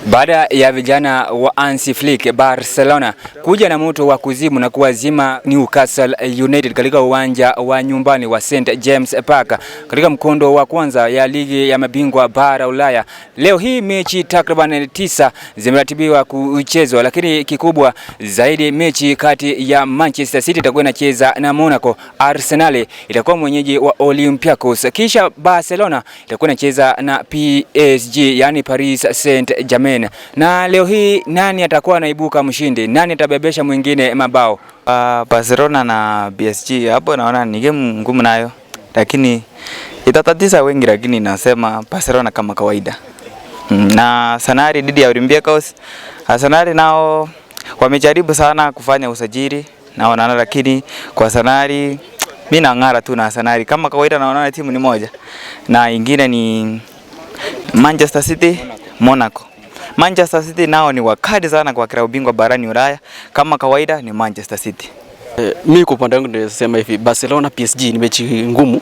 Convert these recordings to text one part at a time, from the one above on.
Baada ya vijana wa Hansi Flick Barcelona kuja na moto wa kuzimu na kuwazima Newcastle United katika uwanja wa nyumbani wa St James Park katika mkondo wa kwanza ya ligi ya mabingwa bara Ulaya. Leo hii mechi takriban 9 zimeratibiwa kuchezwa, lakini kikubwa zaidi mechi kati ya Manchester City itakuwa inacheza na Monaco, Arsenal itakuwa mwenyeji wa Olympiacos, kisha Barcelona itakuwa inacheza na PSG, yani Paris Saint-Germain. Na leo hii nani atakuwa anaibuka mshindi? Nani atabebesha mwingine mabao? Barcelona na PSG hapo naona ni game ngumu nayo, lakini itatatiza wengi, lakini nasema Barcelona kama kawaida. Na Arsenal dhidi ya Olympiacos, Arsenal nao wamejaribu sana kufanya usajili naona, lakini kwa Arsenal mimi naangara tu na Arsenal kama kawaida. Naona timu ni moja na ingine ni Manchester City, Monaco. Manchester City nao ni wakali sana kwa klabu bingwa barani Ulaya, kama kawaida ni Manchester City. Mimi kwa upande wangu nasema hivi, Barcelona PSG ni mechi ngumu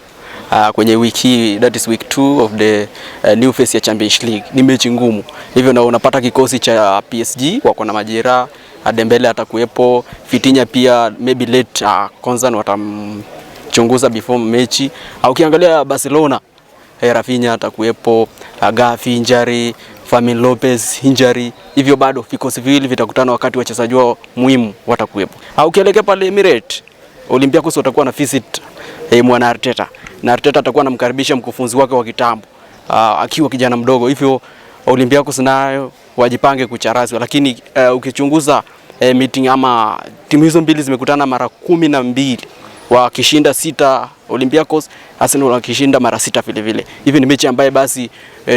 kwenye wiki, that is week 2 of the new phase ya Champions League. Ni mechi ngumu. Hivyo na unapata kikosi cha PSG wako na majeraha, Dembele atakuepo, Vitinha pia maybe late concern watamchunguza before mechi. Ukiangalia Barcelona, Rafinha atakuepo, Gavi injury, Fermin Lopez injury, hivyo bado vikosi viwili vitakutana wakati wachezaji wao muhimu watakuepo. Ukielekea pale Emirates, Olympiacos watakuwa na visit mwana Arteta, na Arteta atakuwa anamkaribisha mkufunzi wake wa kitambo akiwa kijana mdogo, hivyo Olympiacos nayo wajipange kucharazwa. Lakini ukichunguza meeting ama timu hizo mbili zimekutana mara 12, wakishinda 6 Olympiacos, Arsenal wakishinda mara 6 vile vile. Hivi ni mechi ambaye basi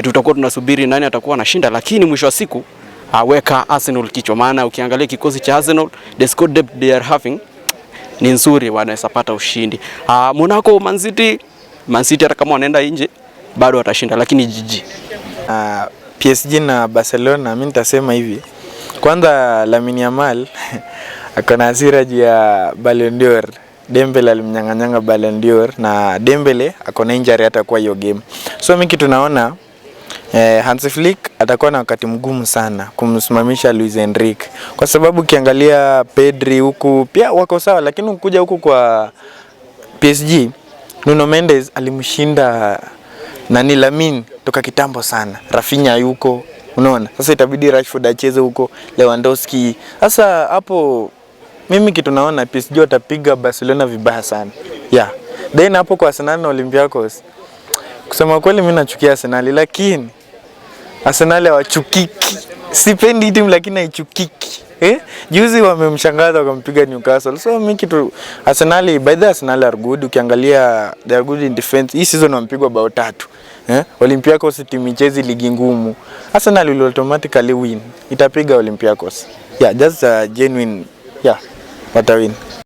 tutakuwa tunasubiri nani atakuwa anashinda, lakini mwisho wa siku weka Arsenal kichwa, maana ukiangalia kikosi cha Arsenal, the squad depth they are having ni nzuri, wanaweza pata ushindi. Monaco, Man City hata kama wanaenda nje bado watashinda, lakini jiji PSG na Barcelona, mimi nitasema hivi. Kwanza Lamine Yamal akona hasira juu ya Ballon d'Or. Dembele alimnyang'anyanga Ballon d'Or na Dembele akona injury hata kwa hiyo game. So mimi kitu naona Hansi Flick atakuwa na wakati mgumu sana kumsimamisha Luis Enrique, kwa sababu ukiangalia Pedri huku pia wako sawa, lakini ukikuja huku kwa PSG, Nuno Mendes alimshinda nani Lamine toka kitambo sana. Rafinha yuko, unaona. Sasa itabidi Rashford acheze huko, Lewandowski. Sasa hapo mimi kitu naona PSG watapiga Barcelona vibaya sana. Yeah. Then hapo kwa Arsenal na Olympiacos, kusema kweli mimi nachukia Arsenal, lakini Arsenal hawachukiki. Sipendi timu lakini haichukiki. Juzi wamemshangaza wakampiga Newcastle. So mimi kitu Arsenal, by the Arsenal are good. Ukiangalia they are good in defense. Hii season wamepigwa bao 3. Olympiacos timu ichezi ligi ngumu. Arsenal will automatically win. Itapiga Olympiacos. Yeah, that's a genuine, yeah, watawin.